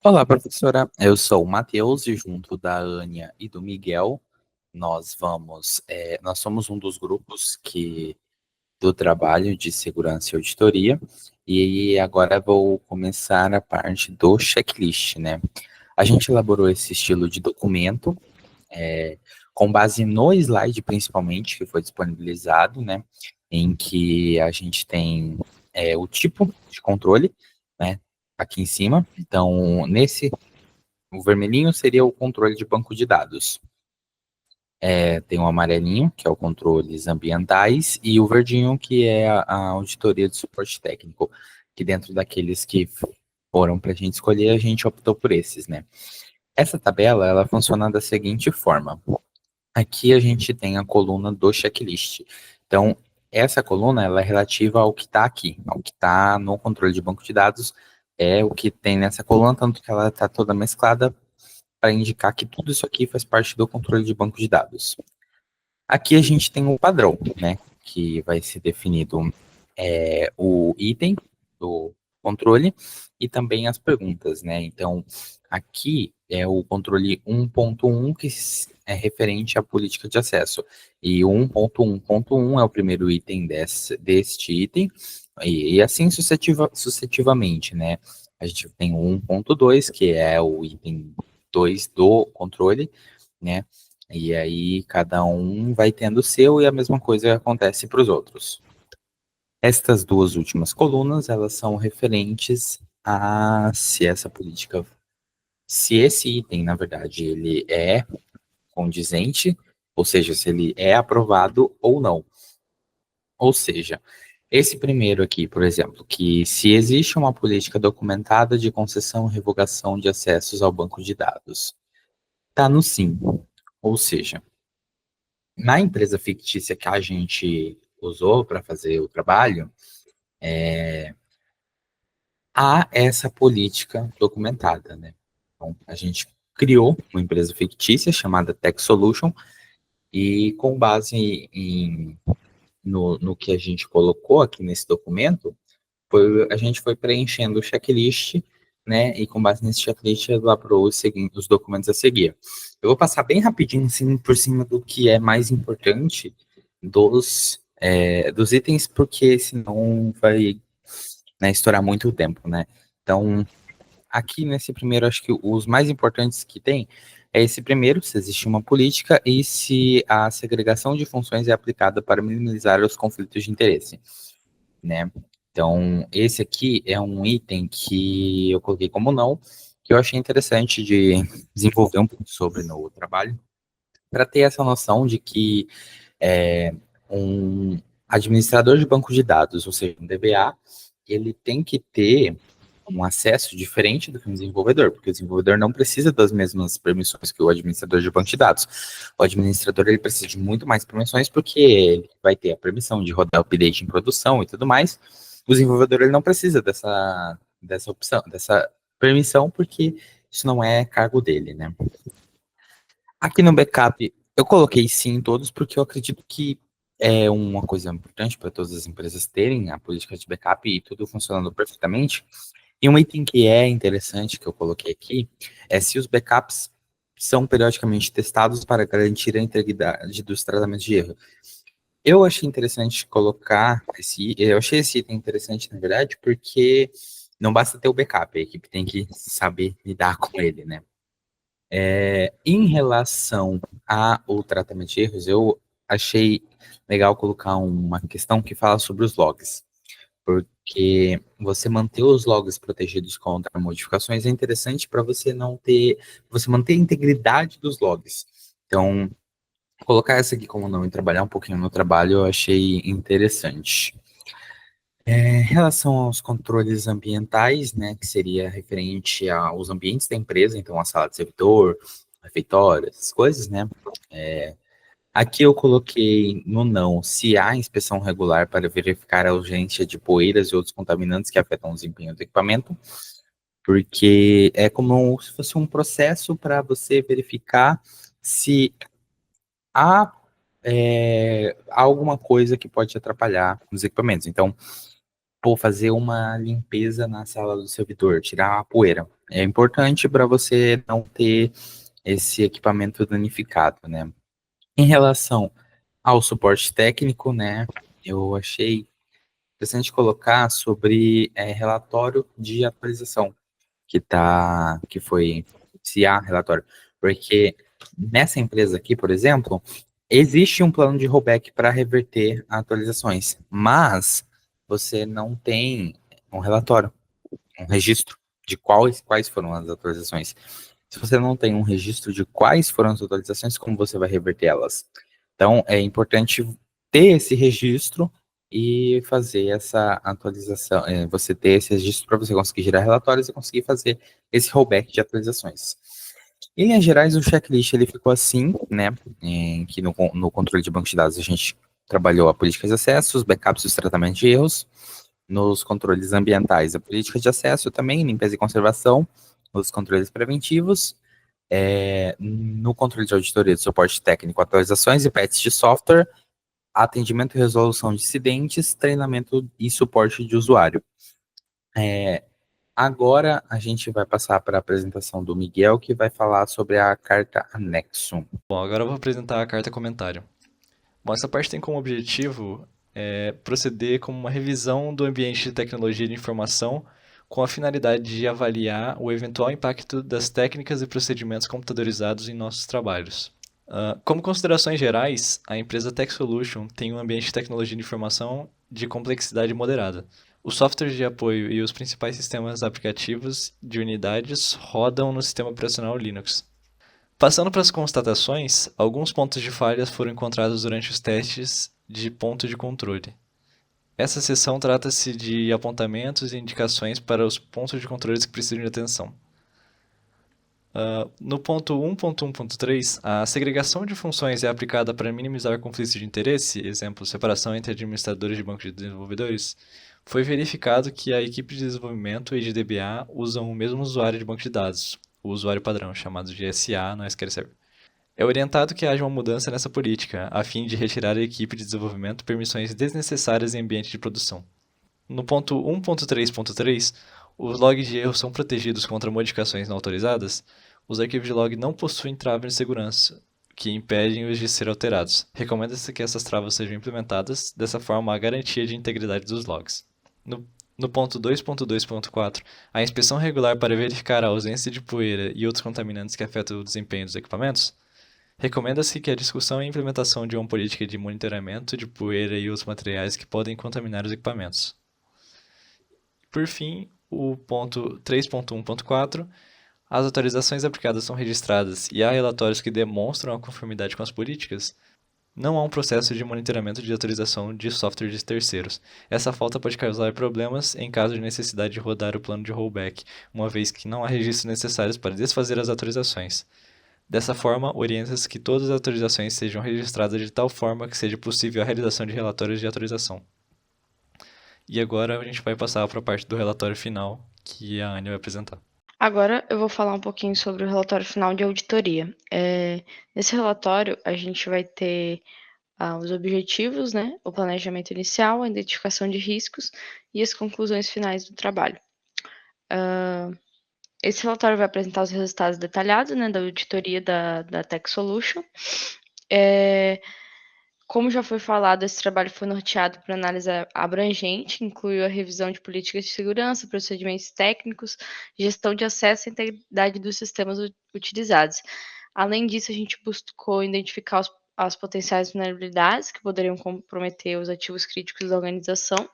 Olá, professora. Eu sou o Matheus e junto da Ania e do Miguel, nós somos um dos grupos do trabalho de segurança e auditoria e agora vou começar a parte do checklist, né? A gente elaborou esse estilo de documento com base no slide principalmente que foi disponibilizado, né? Em que a gente tem o tipo de controle, né? Aqui em cima. Então, o vermelhinho seria o controle de banco de dados. Tem o amarelinho, que é o controles ambientais, e o verdinho, que é a auditoria de suporte técnico, que dentro daqueles que foram para a gente escolher, a gente optou por esses, né? Essa tabela, ela funciona da seguinte forma. Aqui a gente tem a coluna do checklist. Então, essa coluna, ela é relativa ao que está aqui, ao que está no controle de banco de dados, é o que tem nessa coluna, tanto que ela está toda mesclada para indicar que tudo isso aqui faz parte do controle de banco de dados. Aqui a gente tem o padrão, né, que vai ser definido o item do controle e também as perguntas, né? Então, aqui é o controle 1.1 que é referente à política de acesso. E o 1.1.1 é o primeiro item deste item, e assim sucessivamente, né? A gente tem o 1.2, que é o item 2 do controle, né? E aí cada um vai tendo o seu e a mesma coisa acontece para os outros. Estas duas últimas colunas, elas são referentes a se esse item, na verdade, ele é condizente, ou seja, se ele é aprovado ou não. Ou seja, esse primeiro aqui, por exemplo, que se existe uma política documentada de concessão e revogação de acessos ao banco de dados, está no sim. Ou seja, na empresa fictícia que a gente usou para fazer o trabalho, há essa política documentada, né? Então, a gente criou uma empresa fictícia chamada Tech Solution e com base no que a gente colocou aqui nesse documento, a gente foi preenchendo o checklist, né? E com base nesse checklist elaborou os documentos a seguir. Eu vou passar bem rapidinho assim, por cima do que é mais importante dos itens, porque senão vai, né, estourar muito o tempo, né? Então, aqui nesse primeiro, acho que os mais importantes que tem é esse primeiro, se existe uma política e se a segregação de funções é aplicada para minimizar os conflitos de interesse, né? Então, esse aqui é um item que eu coloquei como não, que eu achei interessante de desenvolver um pouco sobre no trabalho, para ter essa noção de que um administrador de banco de dados, ou seja, um DBA, ele tem que ter um acesso diferente do que um desenvolvedor, porque o desenvolvedor não precisa das mesmas permissões que o administrador de banco de dados. O administrador ele precisa de muito mais permissões porque ele vai ter a permissão de rodar update em produção e tudo mais. O desenvolvedor ele não precisa dessa opção, dessa permissão, porque isso não é cargo dele, né? Aqui no backup, eu coloquei sim em todos, porque eu acredito que é uma coisa importante para todas as empresas terem a política de backup e tudo funcionando perfeitamente. E um item que é interessante que eu coloquei aqui é se os backups são periodicamente testados para garantir a integridade dos tratamentos de erro. Eu achei interessante eu achei esse item interessante, na verdade, porque não basta ter o backup, a equipe tem que saber lidar com ele, né? Em relação ao tratamento de erros, eu achei legal colocar uma questão que fala sobre os logs, porque você manter os logs protegidos contra modificações é interessante para você manter a integridade dos logs. Então, colocar essa aqui como não e trabalhar um pouquinho no trabalho, eu achei interessante. Em relação aos controles ambientais, né, que seria referente aos ambientes da empresa, então a sala de servidor, refeitório, essas coisas, né? Aqui eu coloquei no não, se há inspeção regular para verificar a ausência de poeiras e outros contaminantes que afetam o desempenho do equipamento, porque é como se fosse um processo para você verificar se há alguma coisa que pode atrapalhar nos equipamentos. Então, pô, fazer uma limpeza na sala do servidor, tirar a poeira. É importante para você não ter esse equipamento danificado, né? Em relação ao suporte técnico, né? Eu achei interessante colocar sobre relatório de atualização que foi se há relatório, porque nessa empresa aqui, por exemplo, existe um plano de rollback para reverter atualizações, mas você não tem um relatório, um registro de quais foram as atualizações. Se você não tem um registro de quais foram as atualizações, como você vai reverter elas? Então, é importante ter esse registro e fazer essa atualização, você ter esse registro para você conseguir gerar relatórios e conseguir fazer esse rollback de atualizações. Em linhas gerais, o checklist ele ficou assim, né? Em que no controle de banco de dados a gente trabalhou a política de acesso, os backups e os tratamentos de erros. Nos controles ambientais, a política de acesso também, limpeza e conservação, os controles preventivos, no controle de auditoria de suporte técnico, atualizações e patches de software, atendimento e resolução de incidentes, treinamento e suporte de usuário. Agora a gente vai passar para a apresentação do Miguel, que vai falar sobre a carta anexo. Bom, agora eu vou apresentar a carta comentário. Bom, essa parte tem como objetivo proceder como uma revisão do ambiente de tecnologia de informação com a finalidade de avaliar o eventual impacto das técnicas e procedimentos computadorizados em nossos trabalhos. Como considerações gerais, a empresa Tech Solution tem um ambiente de tecnologia de informação de complexidade moderada. Os softwares de apoio e os principais sistemas aplicativos de unidades rodam no sistema operacional Linux. Passando para as constatações, alguns pontos de falhas foram encontrados durante os testes de ponto de controle. Essa seção trata-se de apontamentos e indicações para os pontos de controle que precisam de atenção. No ponto 1.1.3, a segregação de funções é aplicada para minimizar conflitos de interesse, exemplo, separação entre administradores de banco de desenvolvedores. Foi verificado que a equipe de desenvolvimento e de DBA usam o mesmo usuário de banco de dados, o usuário padrão, chamado de SA no SQL Server. É orientado que haja uma mudança nessa política, a fim de retirar a equipe de desenvolvimento permissões desnecessárias em ambiente de produção. No ponto 1.3.3, os logs de erro são protegidos contra modificações não autorizadas. Os arquivos de log não possuem travas de segurança, que impedem-os de ser alterados. Recomenda-se que essas travas sejam implementadas, dessa forma há garantia de integridade dos logs. No ponto 2.2.4, a inspeção regular para verificar a ausência de poeira e outros contaminantes que afetam o desempenho dos equipamentos. Recomenda-se que a discussão e implementação de uma política de monitoramento de poeira e outros materiais que podem contaminar os equipamentos. Por fim, o ponto 3.1.4, as autorizações aplicadas são registradas e há relatórios que demonstram a conformidade com as políticas. Não há um processo de monitoramento de autorização de software de terceiros. Essa falta pode causar problemas em caso de necessidade de rodar o plano de rollback, uma vez que não há registros necessários para desfazer as autorizações. Dessa forma, orienta-se que todas as autorizações sejam registradas de tal forma que seja possível a realização de relatórios de autorização. E agora a gente vai passar para a parte do relatório final, que a Anya vai apresentar. Agora eu vou falar um pouquinho sobre o relatório final de auditoria. Nesse relatório, a gente vai ter os objetivos, né, o planejamento inicial, a identificação de riscos e as conclusões finais do trabalho. Esse relatório vai apresentar os resultados detalhados, né, da auditoria da Tech Solution. Como já foi falado, esse trabalho foi norteado por análise abrangente, incluiu a revisão de políticas de segurança, procedimentos técnicos, gestão de acesso e integridade dos sistemas utilizados. Além disso, a gente buscou identificar as potenciais vulnerabilidades que poderiam comprometer os ativos críticos da organização,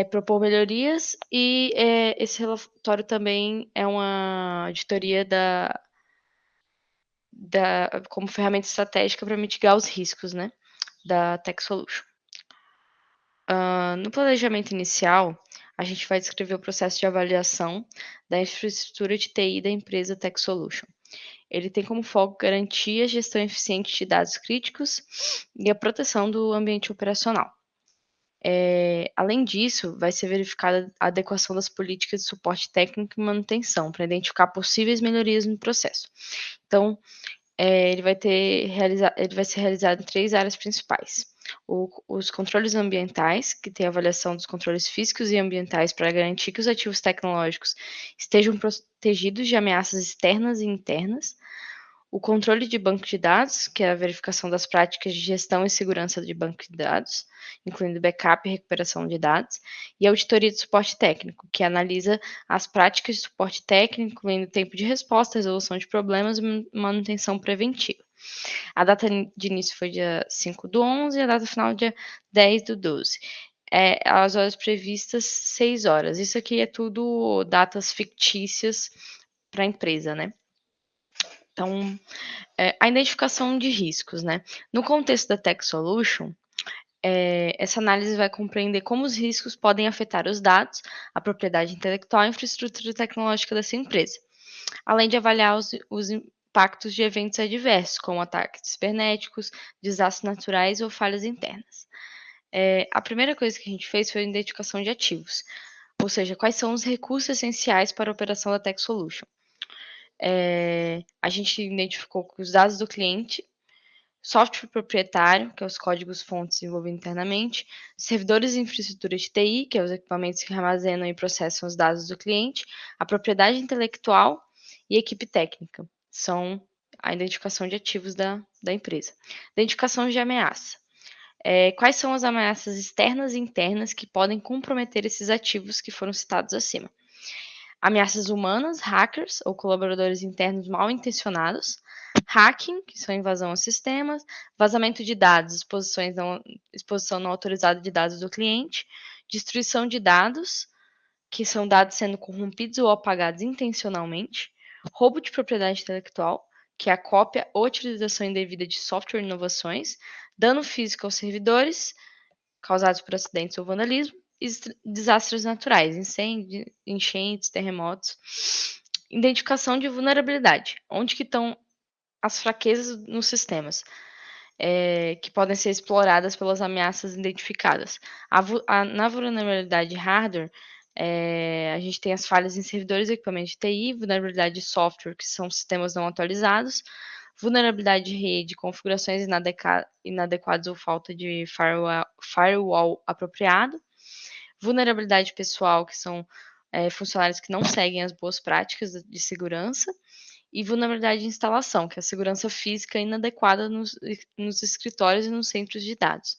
propor melhorias e esse relatório também é uma auditoria como ferramenta estratégica para mitigar os riscos, né, da Tech Solution. No planejamento inicial, a gente vai descrever o processo de avaliação da infraestrutura de TI da empresa Tech Solution. Ele tem como foco garantir a gestão eficiente de dados críticos e a proteção do ambiente operacional. Além disso, vai ser verificada a adequação das políticas de suporte técnico e manutenção para identificar possíveis melhorias no processo. Então, ele vai ser realizado em 3 áreas principais: Os controles ambientais, que tem a avaliação dos controles físicos e ambientais para garantir que os ativos tecnológicos estejam protegidos de ameaças externas e internas. O controle de banco de dados, que é a verificação das práticas de gestão e segurança de banco de dados, incluindo backup e recuperação de dados, e a auditoria de suporte técnico, que analisa as práticas de suporte técnico, incluindo tempo de resposta, resolução de problemas e manutenção preventiva. A data de início foi dia 5/11 e a data final dia 10/12. As horas previstas, 6 horas. Isso aqui é tudo datas fictícias para a empresa, né? Então, a identificação de riscos, né? No contexto da Tech Solution, essa análise vai compreender como os riscos podem afetar os dados, a propriedade intelectual e a infraestrutura tecnológica dessa empresa, além de avaliar os impactos de eventos adversos, como ataques cibernéticos, desastres naturais ou falhas internas. A primeira coisa que a gente fez foi a identificação de ativos, ou seja, quais são os recursos essenciais para a operação da Tech Solution. A gente identificou que os dados do cliente, software proprietário, que é os códigos-fontes desenvolvidos internamente, servidores e infraestrutura de TI, que é os equipamentos que armazenam e processam os dados do cliente, a propriedade intelectual e a equipe técnica. São a identificação de ativos da empresa. Identificação de ameaça. Quais são as ameaças externas e internas que podem comprometer esses ativos que foram citados acima? Ameaças humanas, hackers ou colaboradores internos mal intencionados, hacking, que são invasão a sistemas, vazamento de dados, exposição não autorizada de dados do cliente, destruição de dados, que são dados sendo corrompidos ou apagados intencionalmente, roubo de propriedade intelectual, que é a cópia ou utilização indevida de software e inovações, dano físico aos servidores, causados por acidentes ou vandalismo, e desastres naturais, incêndios, enchentes, terremotos. Identificação de vulnerabilidade, onde que estão as fraquezas nos sistemas, que podem ser exploradas pelas ameaças identificadas. Na vulnerabilidade hardware, a gente tem as falhas em servidores e equipamentos de TI, vulnerabilidade de software, que são sistemas não atualizados, vulnerabilidade de rede, configurações inadequadas ou falta de firewall apropriado, vulnerabilidade pessoal, que são funcionários que não seguem as boas práticas de segurança, e vulnerabilidade de instalação, que é a segurança física inadequada nos escritórios e nos centros de dados.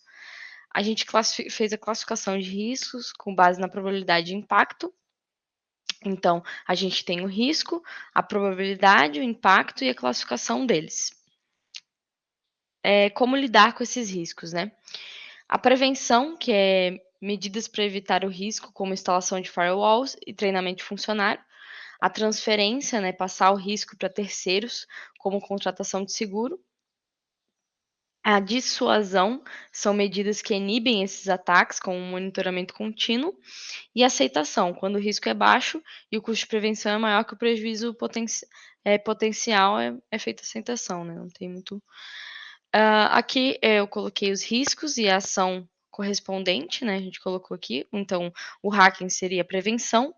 A gente fez a classificação de riscos com base na probabilidade de impacto. Então, a gente tem o risco, a probabilidade, o impacto e a classificação deles. Como lidar com esses riscos, né? A prevenção, que é medidas para evitar o risco, como instalação de firewalls e treinamento de funcionário. A transferência, né, passar o risco para terceiros, como contratação de seguro. A dissuasão são medidas que inibem esses ataques, com um monitoramento contínuo. E a aceitação, quando o risco é baixo e o custo de prevenção é maior que o prejuízo potencial, é feita a aceitação, né? Não tem muito. Aqui eu coloquei os riscos e a ação correspondente, né? A gente colocou aqui. Então, o hacking seria a prevenção,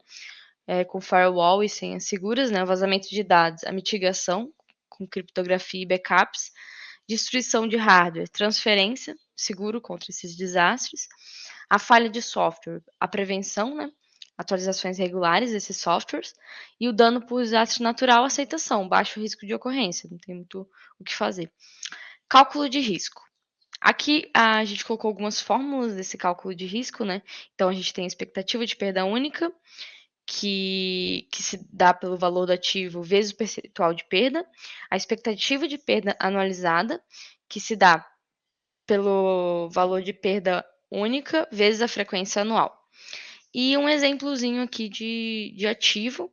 com firewall e senhas seguras, né? O vazamento de dados, a mitigação, com criptografia e backups. Destruição de hardware, transferência, seguro contra esses desastres. A falha de software, a prevenção, né? Atualizações regulares desses softwares. E o dano por desastre natural, aceitação, baixo risco de ocorrência, não tem muito o que fazer. Cálculo de risco. Aqui a gente colocou algumas fórmulas desse cálculo de risco, né? Então a gente tem a expectativa de perda única, que se dá pelo valor do ativo vezes o percentual de perda, a expectativa de perda anualizada, que se dá pelo valor de perda única vezes a frequência anual. E um exemplozinho aqui de ativo,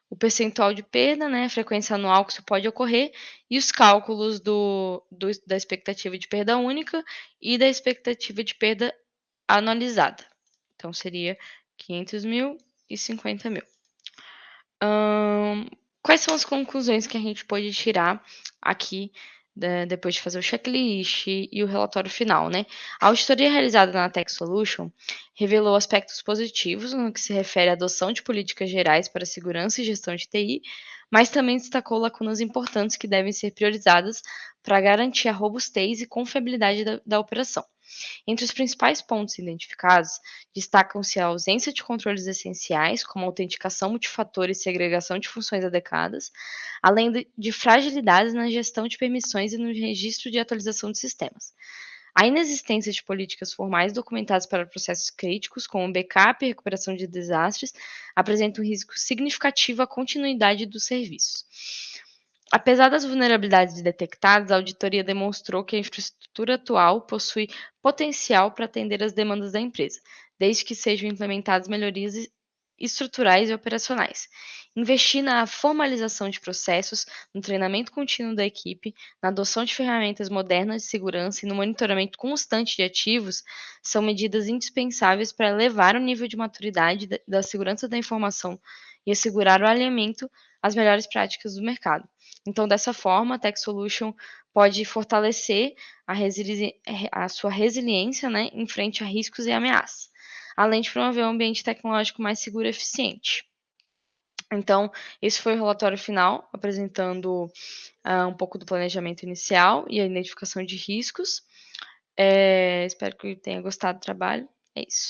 o percentual de perda, né, a frequência anual que isso pode ocorrer, e os cálculos da expectativa de perda única e da expectativa de perda anualizada. Então, seria 500 mil e 50 mil. Quais são as conclusões que a gente pode tirar aqui, depois de fazer o checklist e o relatório final, né? A auditoria realizada na Tech Solution revelou aspectos positivos no que se refere à adoção de políticas gerais para segurança e gestão de TI, mas também destacou lacunas importantes que devem ser priorizadas para garantir a robustez e confiabilidade da operação. Entre os principais pontos identificados, destacam-se a ausência de controles essenciais, como autenticação multifator e segregação de funções adequadas, além de fragilidades na gestão de permissões e no registro de atualização de sistemas. A inexistência de políticas formais documentadas para processos críticos, como backup e recuperação de desastres, apresenta um risco significativo à continuidade dos serviços. Apesar das vulnerabilidades detectadas, a auditoria demonstrou que a infraestrutura atual possui potencial para atender às demandas da empresa, desde que sejam implementadas melhorias estruturais e operacionais. Investir na formalização de processos, no treinamento contínuo da equipe, na adoção de ferramentas modernas de segurança e no monitoramento constante de ativos são medidas indispensáveis para elevar o nível de maturidade da segurança da informação e assegurar o alinhamento às melhores práticas do mercado. Então, dessa forma, a Tech Solution pode fortalecer a sua resiliência, né, em frente a riscos e ameaças, além de promover um ambiente tecnológico mais seguro e eficiente. Então, esse foi o relatório final, apresentando um pouco do planejamento inicial e a identificação de riscos. Espero que tenha gostado do trabalho. É isso.